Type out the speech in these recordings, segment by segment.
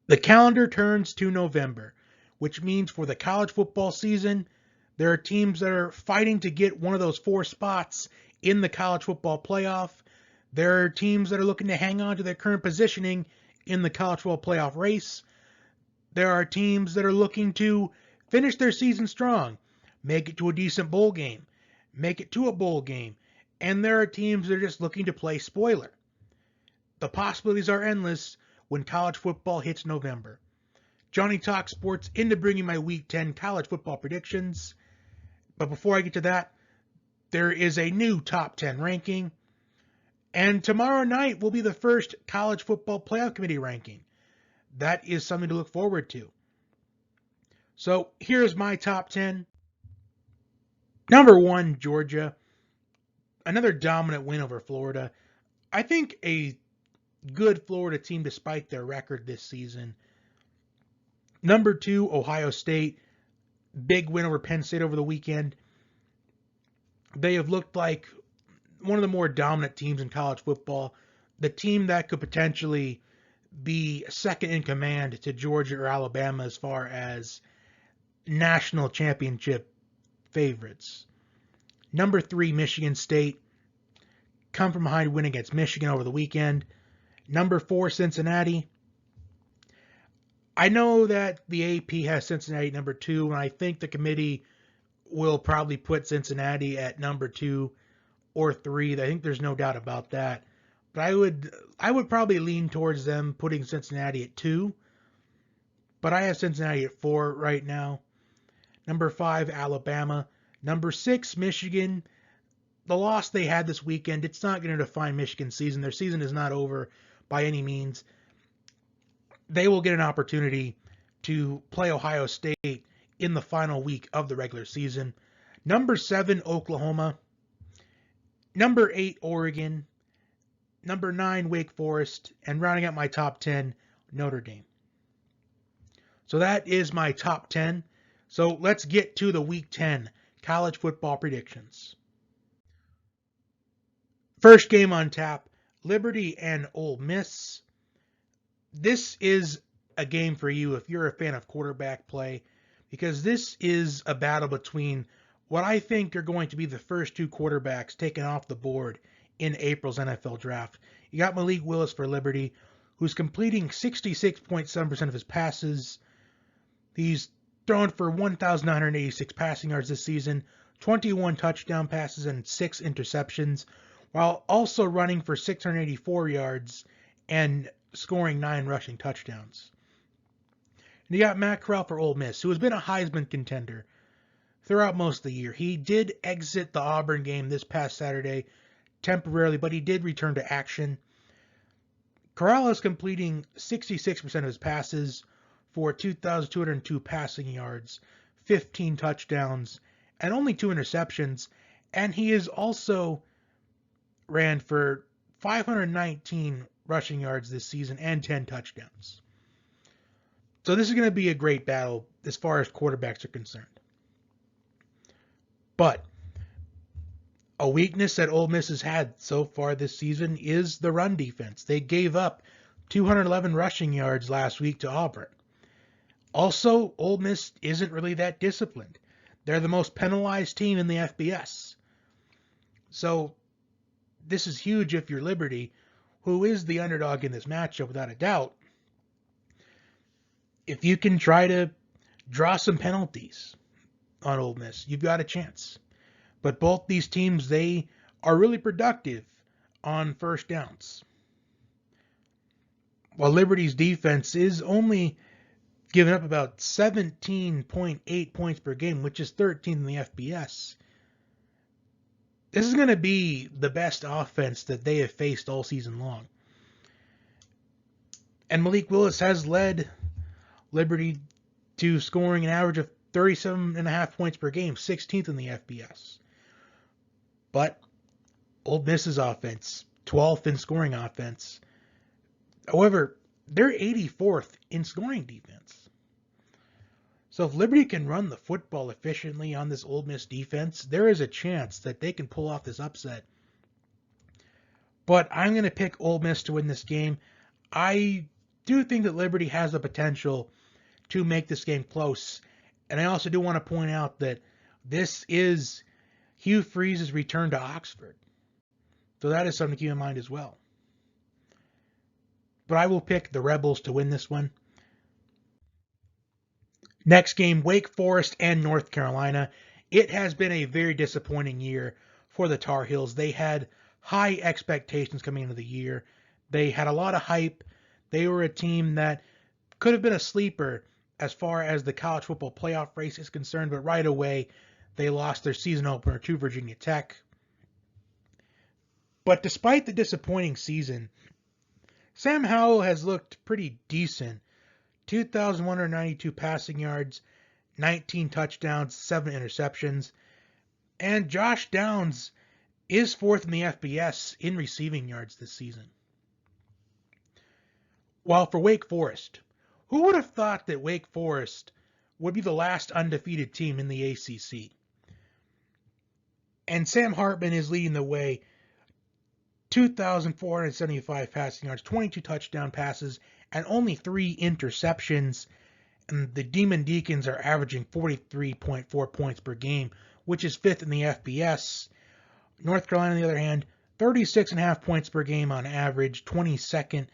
The calendar turns to November, which means for the college football season, there are teams that are fighting to get one of those 4 spots in the college football playoff. There are teams that are looking to hang on to their current positioning in the college football playoff race. There are teams that are looking to finish their season strong, make it to a decent bowl game, make it to a bowl game, and there are teams that are just looking to play spoiler. The possibilities are endless when college football hits November. Johnny Talk Sports into bringing my Week 10 college football predictions. But before I get to that, there is a new top 10 ranking. And tomorrow night will be the first college football playoff committee ranking. That is something to look forward to. So here's my top 10. Number 1, Georgia. Another dominant win over Florida. I think a good Florida team despite their record this season. Number 2, Ohio State. Big win over Penn State over the weekend. They have looked like one of the more dominant teams in college football. The team that could potentially be second in command to Georgia or Alabama as far as national championship favorites. Number 3, Michigan State. Come from behind win against Michigan over the weekend. Number 4, Cincinnati. I know that the AP has Cincinnati at number 2, and I think the committee will probably put Cincinnati at number 2 or 3. I think there's no doubt about that. But I would probably lean towards them putting Cincinnati at 2. But I have Cincinnati at 4 right now. Number 5, Alabama. Number 6, Michigan. The loss they had this weekend, it's not going to define Michigan's season. Their season is not over by any means. They will get an opportunity to play Ohio State in the final week of the regular season. Number 7, Oklahoma. Number 8, Oregon. Number 9, Wake Forest. And rounding out my top 10, Notre Dame. So that is my top 10. So let's get to the Week 10 college football predictions. First game on tap, Liberty and Ole Miss. This is a game for you if you're a fan of quarterback play, because this is a battle between what I think are going to be the first 2 quarterbacks taken off the board in April's NFL draft. You got Malik Willis for Liberty, who's completing 66.7% of his passes. He's thrown for 1,986 passing yards this season, 21 touchdown passes and 6 interceptions, while also running for 684 yards and scoring 9 rushing touchdowns. And you got Matt Corral for Ole Miss, who has been a Heisman contender throughout most of the year. He did exit the Auburn game this past Saturday temporarily, but he did return to action. Corral is completing 66% of his passes for 2,202 passing yards, 15 touchdowns, and only 2 interceptions. And he is also ran for 519 rushing yards this season and 10 touchdowns. So this is going to be a great battle as far as quarterbacks are concerned. But a weakness that Ole Miss has had so far this season is the run defense. They gave up 211 rushing yards last week to Auburn. Also, Ole Miss isn't really that disciplined. They're the most penalized team in the FBS. So this is huge if you're Liberty, who is the underdog in this matchup without a doubt. If you can try to draw some penalties on Ole Miss, you've got a chance. But both these teams, they are really productive on first downs. While Liberty's defense is only giving up about 17.8 points per game, which is 13th in the FBS, this is going to be the best offense that they have faced all season long. And Malik Willis has led Liberty to scoring an average of 37.5 points per game, 16th in the FBS. But Ole Miss's offense, 12th in scoring offense. However, they're 84th in scoring defense. So if Liberty can run the football efficiently on this Ole Miss defense, there is a chance that they can pull off this upset. But I'm going to pick Ole Miss to win this game. I do think that Liberty has the potential to make this game close. And I also do want to point out that this is Hugh Freeze's return to Oxford. So that is something to keep in mind as well. But I will pick the Rebels to win this one. Next game, Wake Forest and North Carolina. It has been a very disappointing year for the Tar Heels. They had high expectations coming into the year. They had a lot of hype. They were a team that could have been a sleeper as far as the college football playoff race is concerned, but right away they lost their season opener to Virginia Tech. But despite the disappointing season, Sam Howell has looked pretty decent. 2,192 passing yards, 19 touchdowns, 7 interceptions. And Josh Downs is fourth in the FBS in receiving yards this season. While for Wake Forest, who would have thought that Wake Forest would be the last undefeated team in the ACC? And Sam Hartman is leading the way. 2,475 passing yards, 22 touchdown passes, and only 3 interceptions. And the Demon Deacons are averaging 43.4 points per game, which is 5th in the FBS. North Carolina, on the other hand, 36.5 points per game on average, 22nd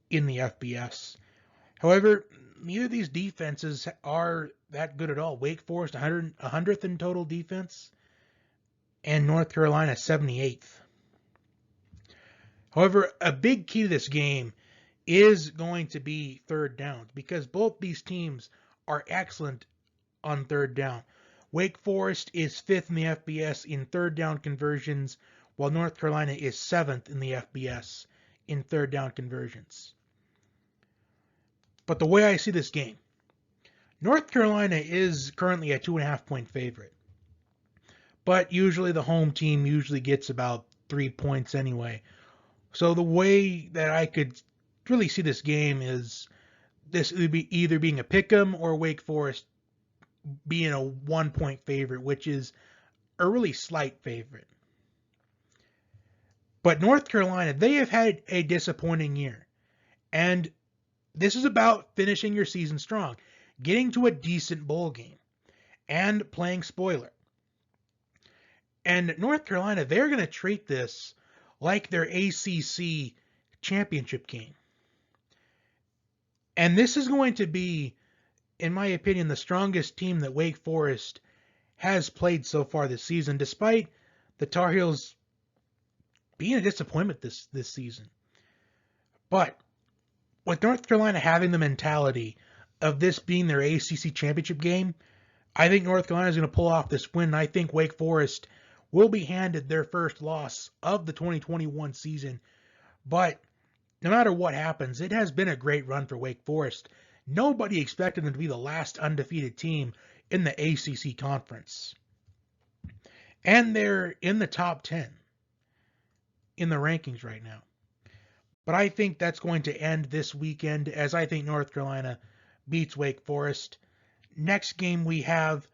in the FBS. However, neither of these defenses are that good at all. Wake Forest, 100th in total defense, and North Carolina, 78th. However, a big key to this game is going to be third downs, because both these teams are excellent on third down. Wake Forest is 5th in the FBS in third down conversions, while North Carolina is 7th in the FBS in third down conversions. But the way I see this game, North Carolina is currently a 2.5-point favorite. But usually the home team usually gets about 3 points anyway. So the way that I could really see this game is this would be either being a pick'em or Wake Forest being a 1-point favorite, which is a really slight favorite. But North Carolina, they have had a disappointing year. And this is about finishing your season strong, getting to a decent bowl game, and playing spoiler. And North Carolina, they're going to treat this like their ACC championship game. And this is going to be, in my opinion, the strongest team that Wake Forest has played so far this season, despite the Tar Heels being a disappointment this season. But with North Carolina having the mentality of this being their ACC championship game, I think North Carolina is going to pull off this win. I think Wake Forest will be handed their first loss of the 2021 season. But no matter what happens, it has been a great run for Wake Forest. Nobody expected them to be the last undefeated team in the ACC conference. And they're in the top 10 in the rankings right now. But I think that's going to end this weekend, as I think North Carolina beats Wake Forest. Next game we have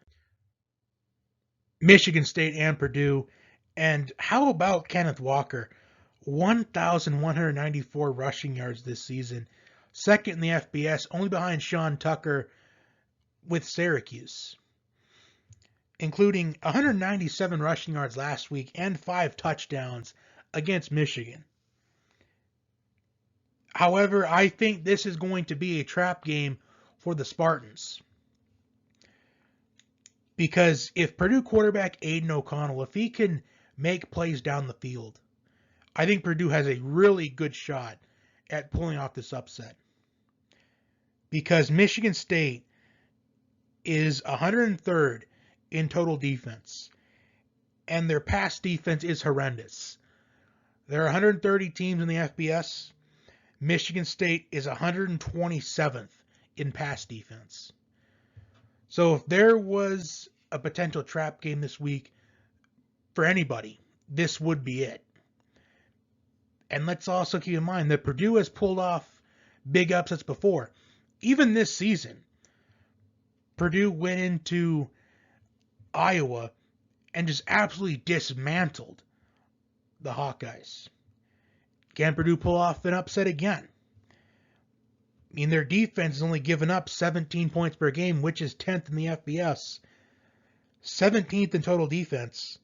Michigan State and Purdue. And how about Kenneth Walker? 1,194 rushing yards this season. Second in the FBS, only behind Sean Tucker with Syracuse. Including 197 rushing yards last week and 5 touchdowns against Michigan. However, I think this is going to be a trap game for the Spartans. Because if Purdue quarterback Aiden O'Connell, if he can make plays down the field, I think Purdue has a really good shot at pulling off this upset. Because Michigan State is 103rd in total defense. And their pass defense is horrendous. There are 130 teams in the FBS. Michigan State is 127th in pass defense. So if there was a potential trap game this week for anybody, this would be it. And let's also keep in mind that Purdue has pulled off big upsets before. Even this season, Purdue went into Iowa and just absolutely dismantled the Hawkeyes. Can Purdue pull off an upset again? mean, their defense has only given up 17 points per game, which is 10th in the FBS. 17th in total defense.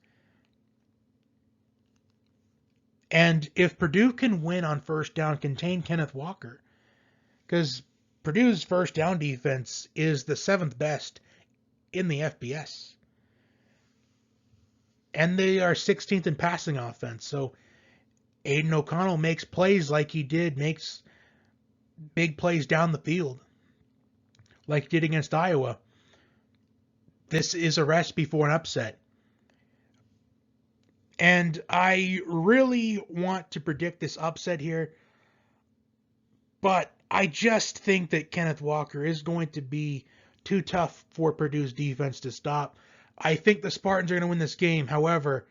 And if Purdue can win on first down, contain Kenneth Walker, because Purdue's first down defense is the 7th best in the FBS. And they are 16th in passing offense. So Aiden O'Connell makes plays like he did, makes big plays down the field, like he did against Iowa. This is a recipe for an upset. And I really want to predict this upset here, but I just think that Kenneth Walker is going to be too tough for Purdue's defense to stop. I think the Spartans are going to win this game. However,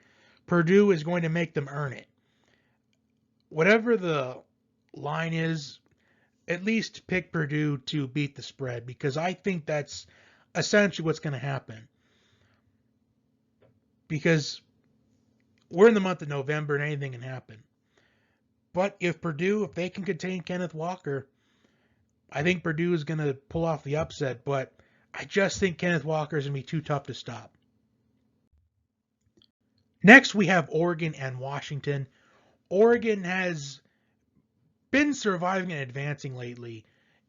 Purdue is going to make them earn it. Whatever the line is, at least pick Purdue to beat the spread, because I think that's essentially what's going to happen. Because we're in the month of November and anything can happen. But if they can contain Kenneth Walker, I think Purdue is going to pull off the upset, but I just think Kenneth Walker is going to be too tough to stop. Next, we have Oregon and Washington. Oregon has been surviving and advancing lately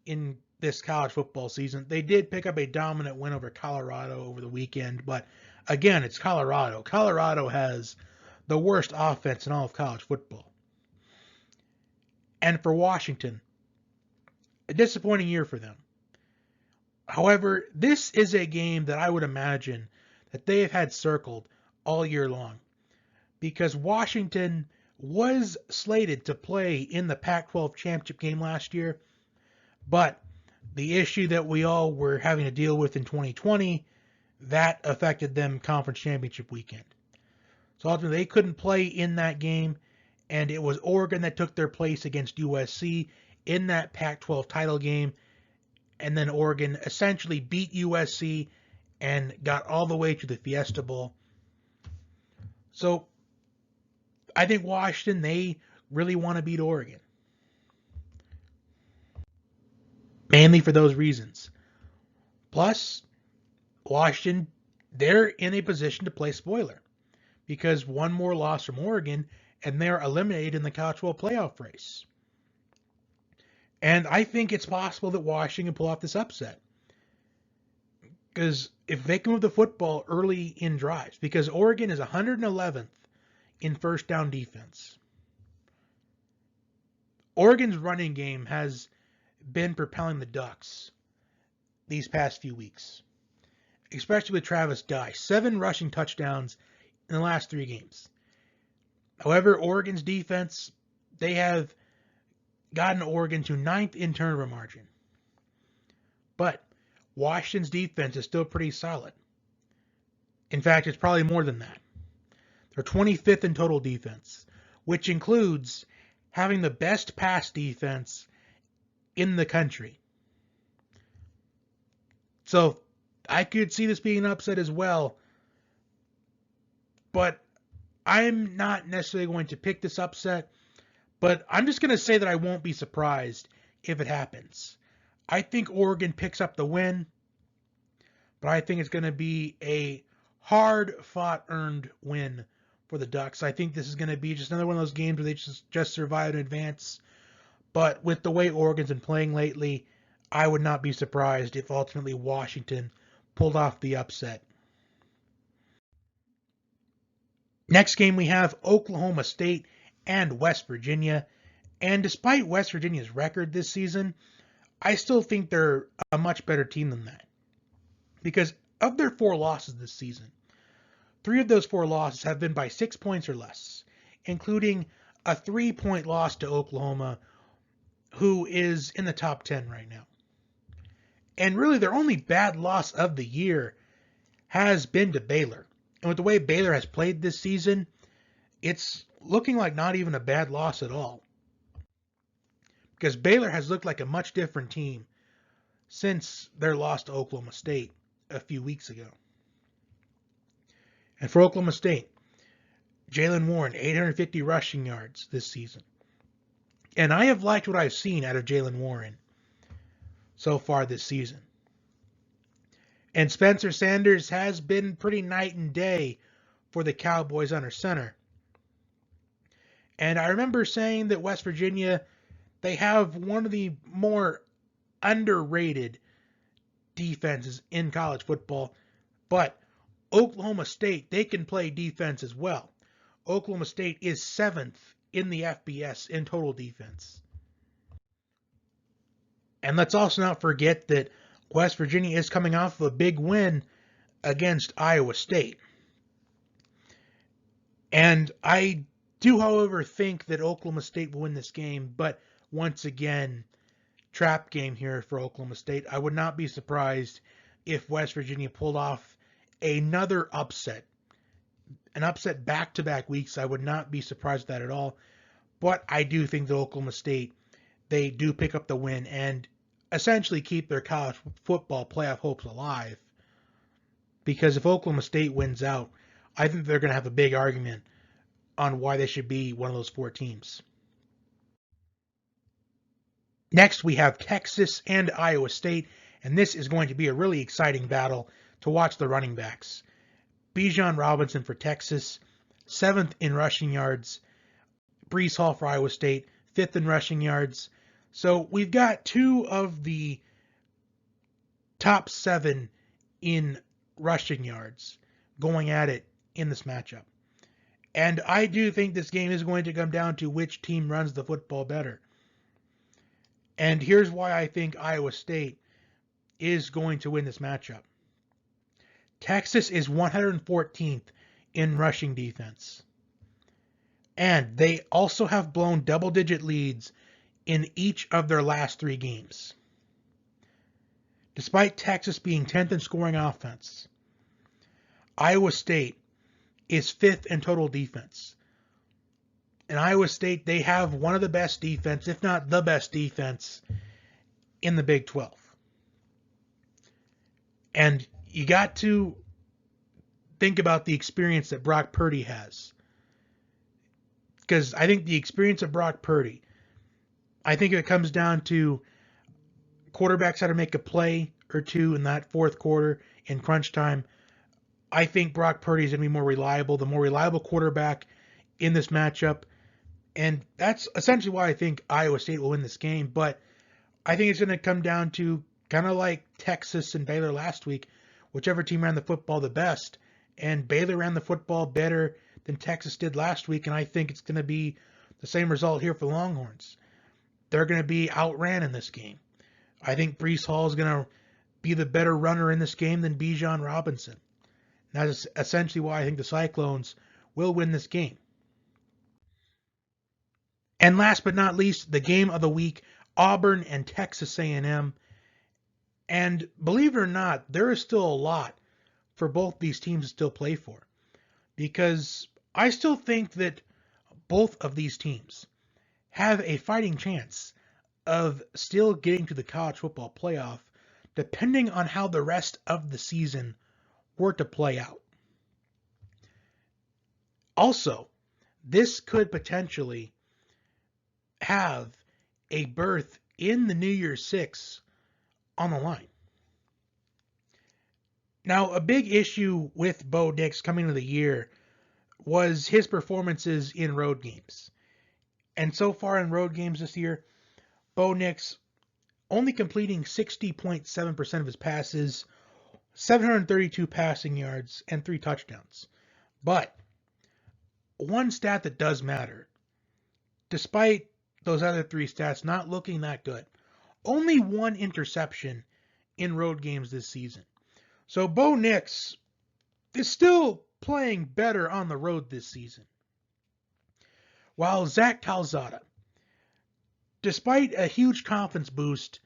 in this college football season. They did pick up a dominant win over Colorado over the weekend, but again, it's Colorado. Colorado has the worst offense in all of college football. And for Washington, a disappointing year for them. However, this is a game that I would imagine that they have had circled all year long, because Washington was slated to play in the Pac-12 championship game last year, but the issue that we all were having to deal with in 2020, that affected them conference championship weekend. So ultimately they couldn't play in that game, and it was Oregon that took their place against USC in that Pac-12 title game, and then Oregon essentially beat USC and got all the way to the Fiesta Bowl. So I think Washington, they really want to beat Oregon. Mainly for those reasons. Plus, Washington, they're in a position to play spoiler, because one more loss from Oregon and they're eliminated in the College Football Playoff race. And I think it's possible that Washington can pull off this upset, because if they can move the football early in drives, because Oregon is 111th in first down defense. Oregon's running game has been propelling the Ducks these past few weeks, especially with Travis Dye. 7 rushing touchdowns in the last 3 games. However, Oregon's defense, they have gotten Oregon to 9th in turnover margin. But Washington's defense is still pretty solid. In fact, it's probably more than that. They're 25th in total defense, which includes having the best pass defense in the country. So I could see this being an upset as well, but I'm not necessarily going to pick this upset, but I'm just going to say that I won't be surprised if it happens. I think Oregon picks up the win, but I think it's going to be a hard-fought, earned win for the Ducks. I think this is going to be just another one of those games where they just survive and advance. But with the way Oregon's been playing lately, I would not be surprised if ultimately Washington pulled off the upset. Next game we have Oklahoma State and West Virginia. And despite West Virginia's record this season, I still think they're a much better team than that. Because of their 4 losses this season, 3 of those 4 losses have been by 6 points or less, including a 3-point loss to Oklahoma, who is in the top 10 right now. And really their only bad loss of the year has been to Baylor. And with the way Baylor has played this season, it's looking like not even a bad loss at all. Because Baylor has looked like a much different team since their loss to Oklahoma State a few weeks ago. And for Oklahoma State, Jaylen Warren, 850 rushing yards this season. And I have liked what I've seen out of Jaylen Warren. so far this season. And Spencer Sanders has been pretty night and day for the Cowboys under center. And I remember saying that West Virginia, they have one of the more underrated defenses in college football, but Oklahoma State, they can play defense as well. Oklahoma State is 7th in the FBS in total defense. And let's also not forget that West Virginia is coming off of a big win against Iowa State. And I do, however, think that Oklahoma State will win this game, but once again, trap game here for Oklahoma State. I would not be surprised if West Virginia pulled off another upset. An upset back-to-back weeks. I would not be surprised at that at all. But I do think that Oklahoma State, they do pick up the win and essentially keep their college football playoff hopes alive. Because if Oklahoma State wins out, I think they're going to have a big argument on why they should be one of those 4 teams. Next, we have Texas and Iowa State, and this is going to be a really exciting battle to watch the running backs. Bijan Robinson for Texas, 7th in rushing yards. Breece Hall for Iowa State, 5th in rushing yards. So we've got 2 of the top 7 in rushing yards going at it in this matchup. And I do think this game is going to come down to which team runs the football better. And here's why I think Iowa State is going to win this matchup. Texas is 114th in rushing defense. And they also have blown double-digit leads in each of their last 3 games. Despite Texas being 10th in scoring offense, Iowa State is 5th in total defense. And Iowa State, they have one of the best defense, if not the best defense, in the Big 12. And you got to think about the experience that Brock Purdy has. Because I think the experience of Brock Purdy, I think it comes down to quarterbacks how to make a play or 2 in that 4th quarter in crunch time. I think Brock Purdy is going to be more reliable, the more reliable quarterback in this matchup. And that's essentially why I think Iowa State will win this game. But I think it's going to come down to kind of like Texas and Baylor last week, whichever team ran the football the best. And Baylor ran the football better than Texas did last week, and I think it's going to be the same result here for the Longhorns. They're going to be outran in this game. I think Breece Hall is going to be the better runner in this game than Bijan Robinson. And that is essentially why I think the Cyclones will win this game. And last but not least, the game of the week, Auburn and Texas A&M. And believe it or not, there is still a lot for both these teams to still play for. Because I still think that both of these teams have a fighting chance of still getting to the college football playoff, depending on how the rest of the season were to play out. Also, this could potentially have a berth in the New Year's Six on the line. Now, a big issue with Bo Nix coming into the year was his performances in road games. And so far in road games this year, Bo Nix only completing 60.7% of his passes, 732 passing yards, and 3 touchdowns. But one stat that does matter, despite those other 3 stats not looking that good, only 1 interception in road games this season. So Bo Nix is still playing better on the road this season. While Zach Calzada, despite a huge confidence boost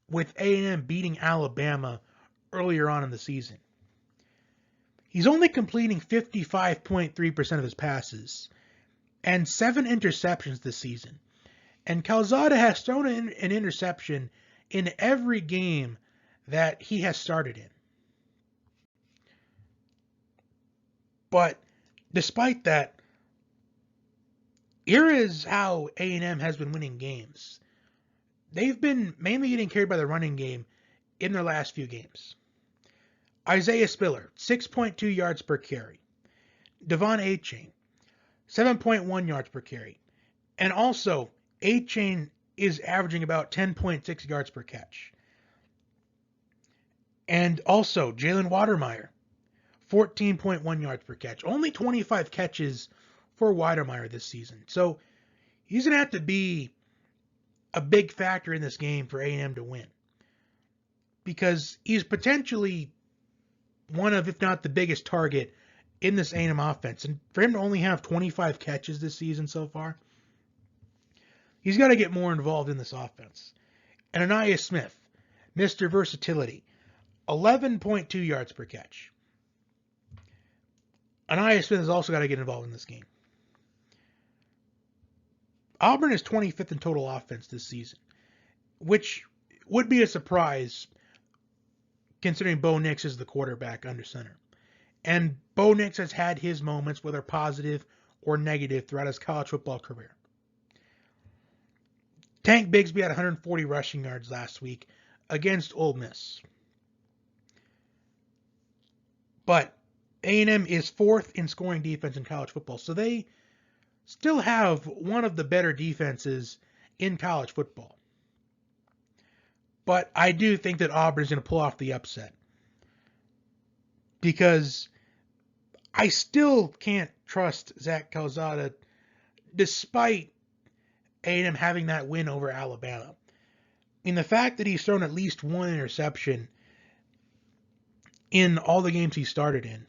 with A&M beating Alabama earlier on in the season, he's only completing 55.3% of his passes and 7 interceptions this season. And Calzada has thrown an interception in every game that he has started in. But despite that, here is how A&M has been winning games. they've been mainly getting carried by the running game in their last few games. Isaiah Spiller, 6.2 yards per carry. Devon Achane, 7.1 yards per carry. And also, Achane is averaging about 10.6 yards per catch. And also, Jalen Watermeyer, 14.1 yards per catch. Only 25 catches for Watermeyer this season. So he's going to have to be a big factor in this game for A&M to win. Because he's potentially one of, if not the biggest target in this A&M offense. And for him to only have 25 catches this season so far, he's got to get more involved in this offense. And Anaya Smith, Mr. Versatility, 11.2 yards per catch. Anaya Smith has also got to get involved in this game. Auburn is 25th in total offense this season, which would be a surprise considering Bo Nix is the quarterback under center. And Bo Nix has had his moments, whether positive or negative, throughout his college football career. Tank Bigsby had 140 rushing yards last week against Ole Miss. But A&M is 4th in scoring defense in college football, so they still have one of the better defenses in college football. But I do think that Auburn is going to pull off the upset. Because I still can't trust Zach Calzada despite A&M having that win over Alabama. And the fact that he's thrown at least one interception in all the games he started in,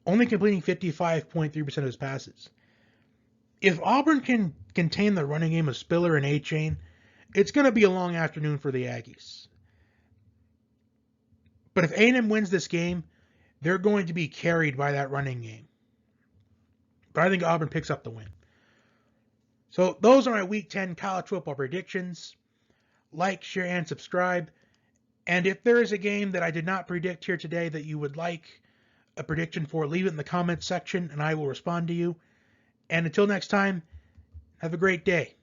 only completing 55.3% of his passes. If Auburn can contain the running game of Spiller and Achane, it's going to be a long afternoon for the Aggies. But if A&M wins this game, they're going to be carried by that running game. But I think Auburn picks up the win. So those are my Week 10 college football predictions. Like, share, and subscribe. And if there is a game that I did not predict here today that you would like a prediction for, leave it in the comments section and I will respond to you. And until next time, have a great day.